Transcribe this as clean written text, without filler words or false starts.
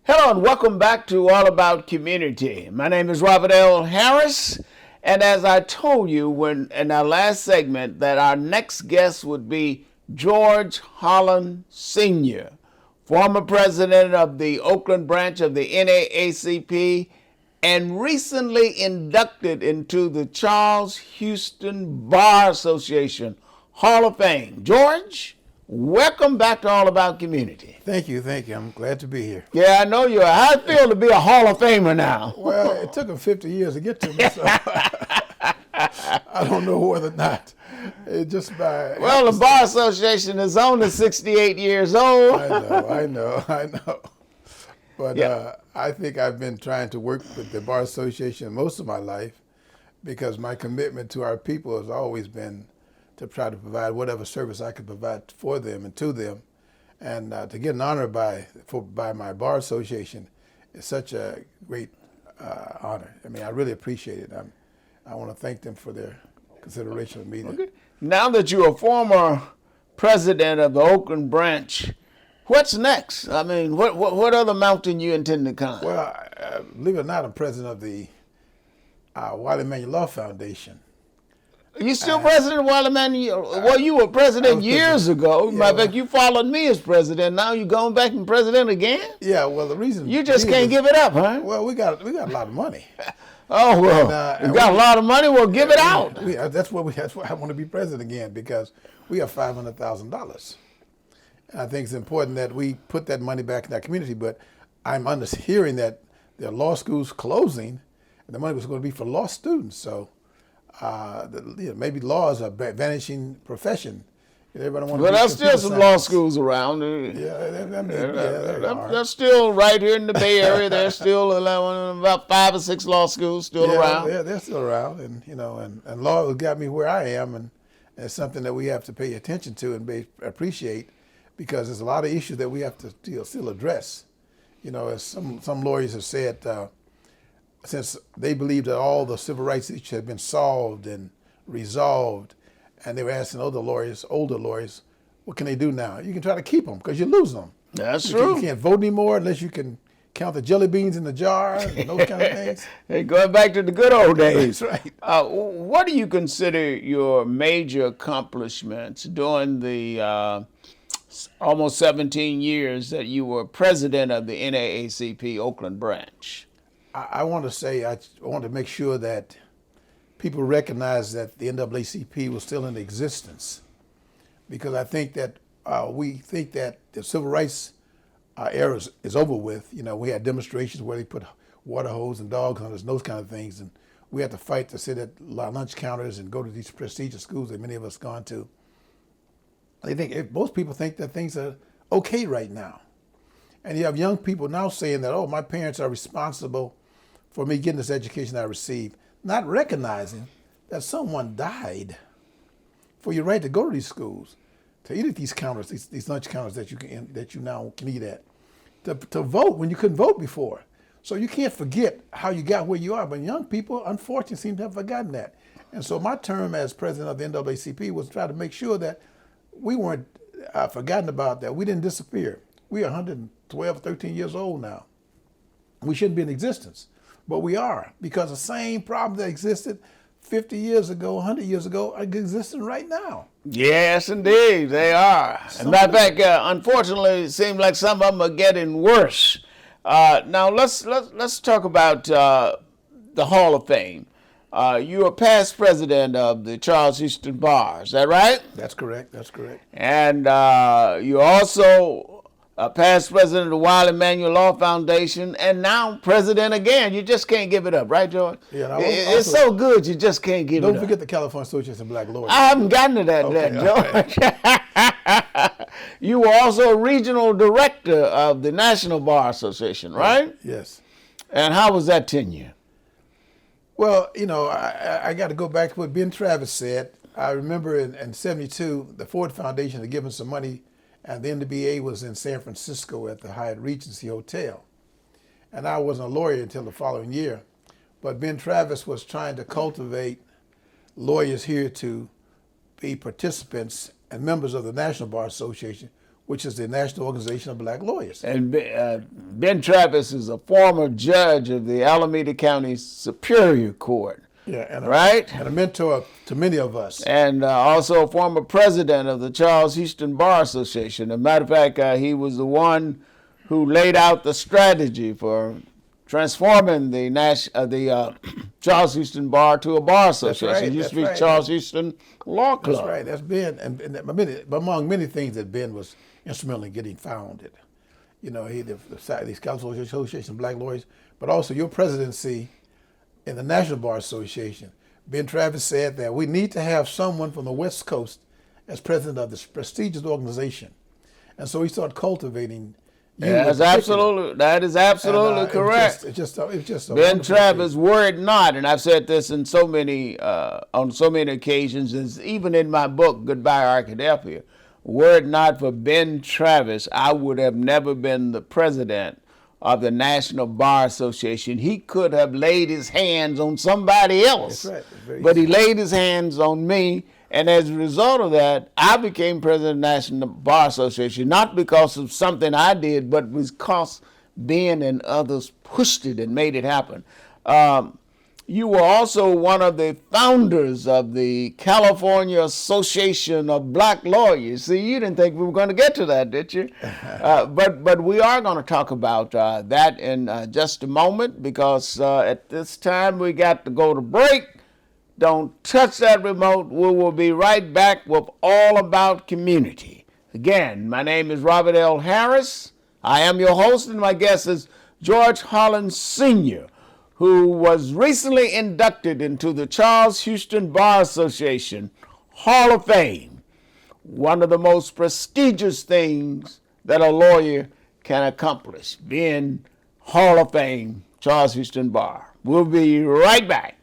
Hello and welcome back to All About Community. My name is Robert L. Harris, and as I told you when in our last segment that our next guest would be George Holland Sr., former president of the Oakland branch of the NAACP and recently inducted into the Charles Houston Bar Association Hall of Fame. George, welcome back to All About Community. Thank you. I'm glad to be here. Yeah, I know you are. How it feel to be a Hall of Famer now? Well, it took them 50 years to get to me, so I don't know whether or not. It just by Well, the Bar Association is only 68 years old. I know. But Yeah. I think I've been trying to work with the Bar Association most of my life because my commitment to our people has always been to try to provide whatever service I could provide for them and to them. And to get an honor by my Bar Association is such a great honor. I mean, I really appreciate it. I want to thank them for their consideration of me. Okay. Now that you're a former president of the Oakland branch, what's next? I mean, what other mountain you intend to climb? Well, believe it or not, I'm president of the Wiley Emanuel Law Foundation. Are you still president of Wiley Emanuel? Well, you were president years ago. Yeah, Matter of fact, you followed me as president. Now you going back and president again? Yeah, well, the reason You just can't give it up, huh? Well, we got a lot of money. Oh, well, And, you got a lot of money, well, give it out. That's why I want to be president again, because we have $500,000. And I think it's important that we put that money back in our community. But I'm hearing that there are law schools closing, and the money was going to be for law students. So maybe law is a vanishing profession. Everybody wants Well, to there's still some law schools around. Yeah, They're still right here in the Bay Area. There's still about 5 or 6 law schools still around. Yeah, they're still around, and law has got me where I am, and it's something that we have to pay attention to and appreciate, because there's a lot of issues that we have to still address. As some lawyers have said, since they believe that all the civil rights issues have been solved and resolved, and they were asking older lawyers, what can they do now? You can try to keep them because you lose them. That's true. You can't vote anymore unless you can count the jelly beans in the jar and those kind of things. Hey, going back to the good old days. That's right. What do you consider your major accomplishments during the almost 17 years that you were president of the NAACP Oakland branch? I want to say I want to make sure that people recognize that the NAACP was still in existence, because I think that we think that the civil rights era is over with. We had demonstrations where they put water hose and dog hunters and those kind of things, and we had to fight to sit at lunch counters and go to these prestigious schools that many of us gone to. Most people think that things are okay right now. And you have young people now saying that, oh, my parents are responsible for me getting this education I received, not recognizing that someone died for your right to go to these schools, to eat at these counters, these lunch counters that you now can eat at, to vote when you couldn't vote before. So you can't forget how you got where you are. But young people, unfortunately, seem to have forgotten that. And so my term as president of the NAACP was to try to make sure that we weren't forgotten about, that we didn't disappear. We are 112, 13 years old now. We shouldn't be in existence, but we are, because the same problems that existed 50 years ago, 100 years ago, are existing right now. Yes, indeed, they are. As a matter of fact, unfortunately, it seems like some of them are getting worse. Now let's talk about the Hall of Fame. You are past president of the Charles Houston Bar, is that right? That's correct. And you're also past president of the Wiley Emanuel Law Foundation, and now president again. You just can't give it up, right, George? Yeah, it's so good, you just can't give it up. Don't forget the California Association of Black Lawyers. I haven't gotten to that yet, George. You were also a regional director of the National Bar Association, right? Yes. And how was that tenure? Well, I got to go back to what Ben Travis said. I remember in 72, the Ford Foundation had given some money, and the NBA was in San Francisco at the Hyatt Regency Hotel. And I wasn't a lawyer until the following year. But Ben Travis was trying to cultivate lawyers here to be participants and members of the National Bar Association, which is the National Organization of Black Lawyers. And Ben Travis is a former judge of the Alameda County Superior Court. Yeah, and right? A mentor to many of us. And also a former president of the Charles Houston Bar Association. As a matter of fact, he was the one who laid out the strategy for transforming the Charles Houston Bar to a bar association. Right, it used to be right. Charles Houston Law Club. That's right. That's Ben, and among many things that Ben was instrumental in getting founded. You know, the Council Association of Black Lawyers, but also your presidency in the National Bar Association. Ben Travis said that we need to have someone from the West Coast as president of this prestigious organization, and so he started cultivating. That is absolutely correct. It's just a Ben Travis, word not, and I've said this in so many on so many occasions, and even in my book, Goodbye Arkadelphia. Were it not for Ben Travis, I would have never been the president of the National Bar Association. He could have laid his hands on somebody else, That's right. But he laid his hands on me, and as a result of that, I became president of the National Bar Association, not because of something I did, but because Ben and others pushed it and made it happen. You were also one of the founders of the California Association of Black Lawyers. See, you didn't think we were going to get to that, did you? But we are going to talk about that in just a moment, because at this time we got to go to break. Don't touch that remote. We will be right back with All About Community. Again, my name is Robert L. Harris. I am your host, and my guest is George Holland Sr., who was recently inducted into the Charles Houston Bar Association Hall of Fame, one of the most prestigious things that a lawyer can accomplish, being Hall of Fame, Charles Houston Bar. We'll be right back.